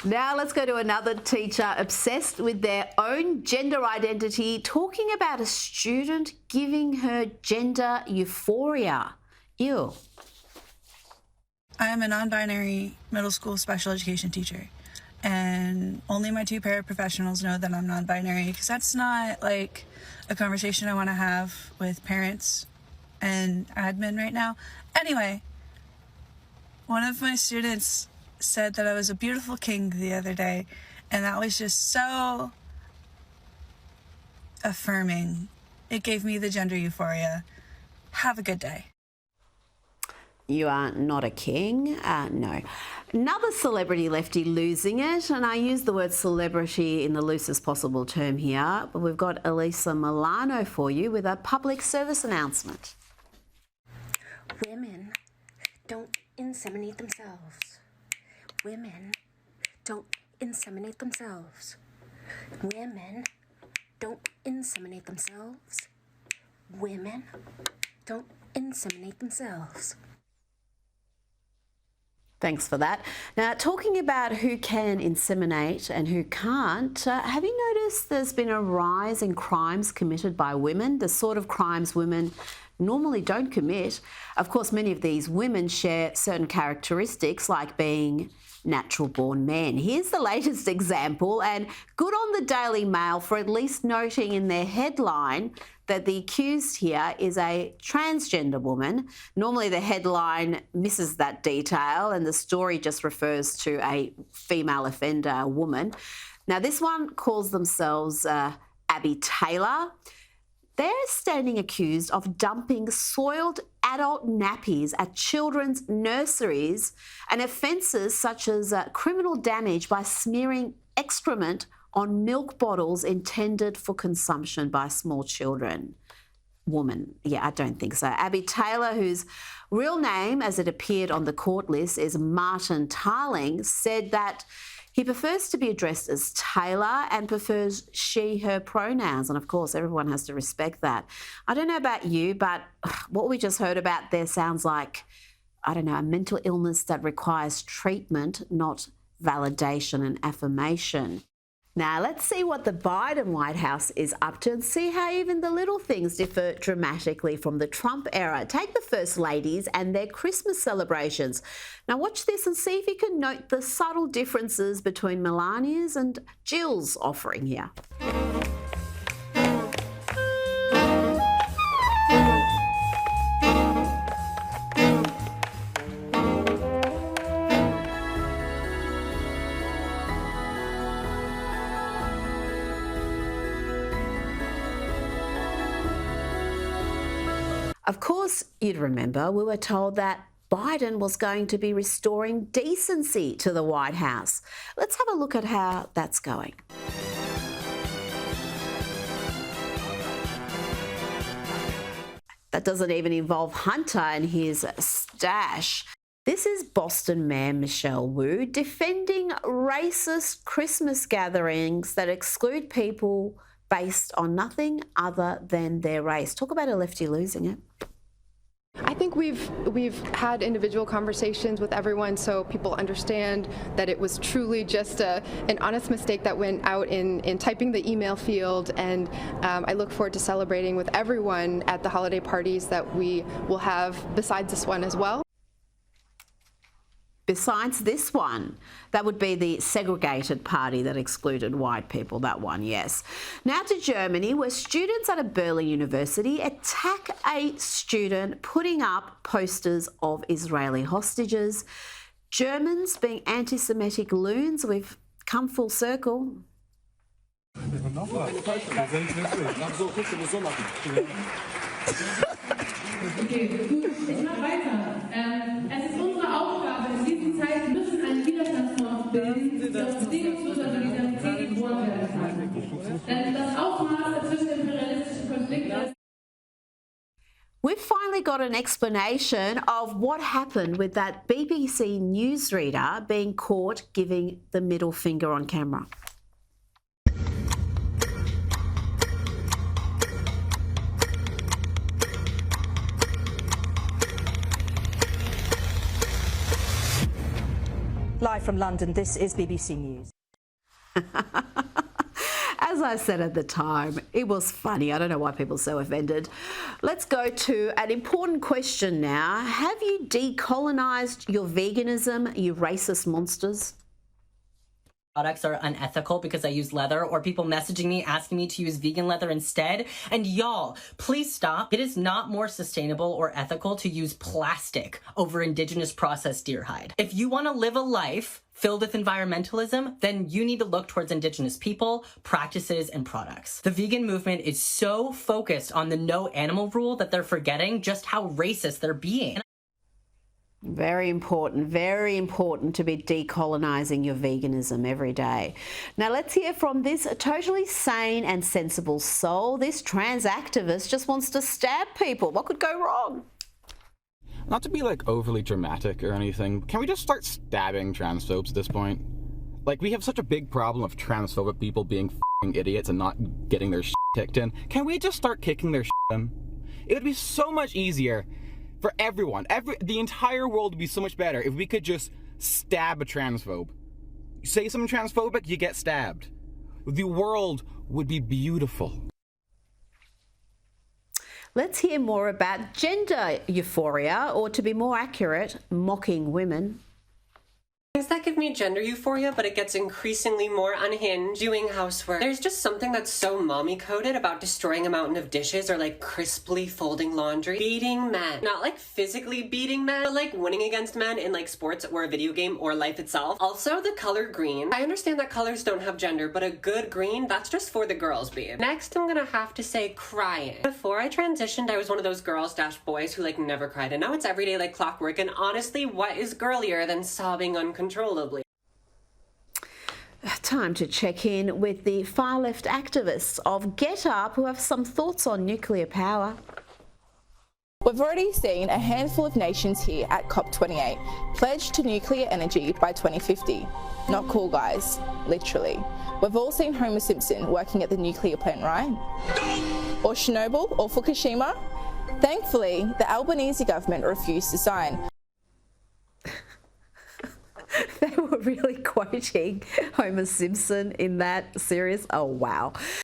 Now let's go to another teacher obsessed with their own gender identity, talking about a student giving her gender euphoria. Ew. I am a non-binary middle school special education teacher, and only my two paraprofessionals know that I'm non-binary, because that's not like a conversation I want to have with parents and admin right now. Anyway, one of my students said that I was a beautiful king the other day, and that was just so affirming. It gave me the gender euphoria. Have a good day. You are not a king? No. Another celebrity lefty losing it, and I use the word celebrity in the loosest possible term here, but we've got Elisa Milano for you with a public service announcement. Women don't inseminate themselves. Women don't inseminate themselves. Women don't inseminate themselves. Women don't inseminate themselves. Thanks for that. Now, talking about who can inseminate and who can't, have you noticed there's been a rise in crimes committed by women, the sort of crimes women normally don't commit? Of course, many of these women share certain characteristics like being natural-born men. Here's the latest example, and good on the Daily Mail for at least noting in their headline that the accused here is a transgender woman. Normally the headline misses that detail and the story just refers to a female offender, a woman. Now this one calls themselves Abby Taylor. They're standing accused of dumping soiled adult nappies at children's nurseries and offences such as criminal damage by smearing excrement on milk bottles intended for consumption by small children. Woman, yeah, I don't think so. Abby Taylor, whose real name, as it appeared on the court list, is Martin Tarling, said that he prefers to be addressed as Taylor and prefers she, her pronouns. And of course, everyone has to respect that. I don't know about you, but what we just heard about there sounds like, I don't know, a mental illness that requires treatment, not validation and affirmation. Now, let's see what the Biden White House is up to and see how even the little things differ dramatically from the Trump era. Take the First Ladies and their Christmas celebrations. Now, watch this and see if you can note the subtle differences between Melania's and Jill's offering here. Of course, you'd remember we were told that Biden was going to be restoring decency to the White House. Let's have a look at how that's going. That doesn't even involve Hunter and his stash. This is Boston Mayor Michelle Wu defending racist Christmas gatherings that exclude people based on nothing other than their race. Talk about a lefty losing it. I think we've had individual conversations with everyone so people understand that it was truly just an honest mistake that went out in typing the email field, and I look forward to celebrating with everyone at the holiday parties that we will have besides this one as well. Besides this one, that would be the segregated party that excluded white people, that one, yes. Now to Germany, where students at a Berlin university attack a student putting up posters of Israeli hostages. Germans being anti-Semitic loons, we've come full circle. Okay, gut, ich mache weiter. Es ist unsere Aufgabe, in diesen Zeiten müssen einen Widerstandsfront bilden, der aus bedingungsloser Solidarität geboren werden kann. Denn das Ausmaß der zwischenimperialistischen Konflikte. We've finally got an explanation of what happened with that BBC newsreader being caught giving the middle finger on camera. Live from London, this is BBC News. As I said at the time, it was funny. I don't know why people are so offended. Let's go to an important question now. Have you decolonised your veganism, you racist monsters? Products are unethical because I use leather, or people messaging me asking me to use vegan leather instead. And y'all, please stop. It is not more sustainable or ethical to use plastic over indigenous processed deer hide. If you want to live a life filled with environmentalism, then you need to look towards indigenous people, practices, and products. The vegan movement is so focused on the no animal rule that they're forgetting just how racist they're being. Very important to be decolonising your veganism every day. Now let's hear from this totally sane and sensible soul. This trans activist just wants to stab people. What could go wrong? Not to be like overly dramatic or anything, can we just start stabbing transphobes at this point? Like, we have such a big problem of transphobic people being f***ing idiots and not getting their shit kicked in. Can we just start kicking their shit in? It would be so much easier for everyone. The entire world would be so much better if we could just stab a transphobe. You say something transphobic, you get stabbed. The world would be beautiful. Let's hear more about gender euphoria, or to be more accurate, mocking women. Things that give me gender euphoria, but it gets increasingly more unhinged doing housework. There's just something that's so mommy-coded about destroying a mountain of dishes or like crisply folding laundry. Beating men. Not like physically beating men, but like winning against men in like sports or a video game or life itself. Also, the color green. I understand that colors don't have gender, but a good green, that's just for the girls, babe. Next, I'm gonna have to say crying. Before I transitioned, I was one of those girls-boys who like never cried, and now it's everyday like clockwork, and honestly, what is girlier than sobbing uncontrollably? Time to check in with the far left activists of Get Up, who have some thoughts on nuclear power. We've already seen a handful of nations here at COP28 pledge to nuclear energy by 2050. Not cool, guys, literally. We've all seen Homer Simpson working at the nuclear plant, right? Or Chernobyl or Fukushima. Thankfully, the Albanese government refused to sign. They were really quoting Homer Simpson in that series. Oh, wow.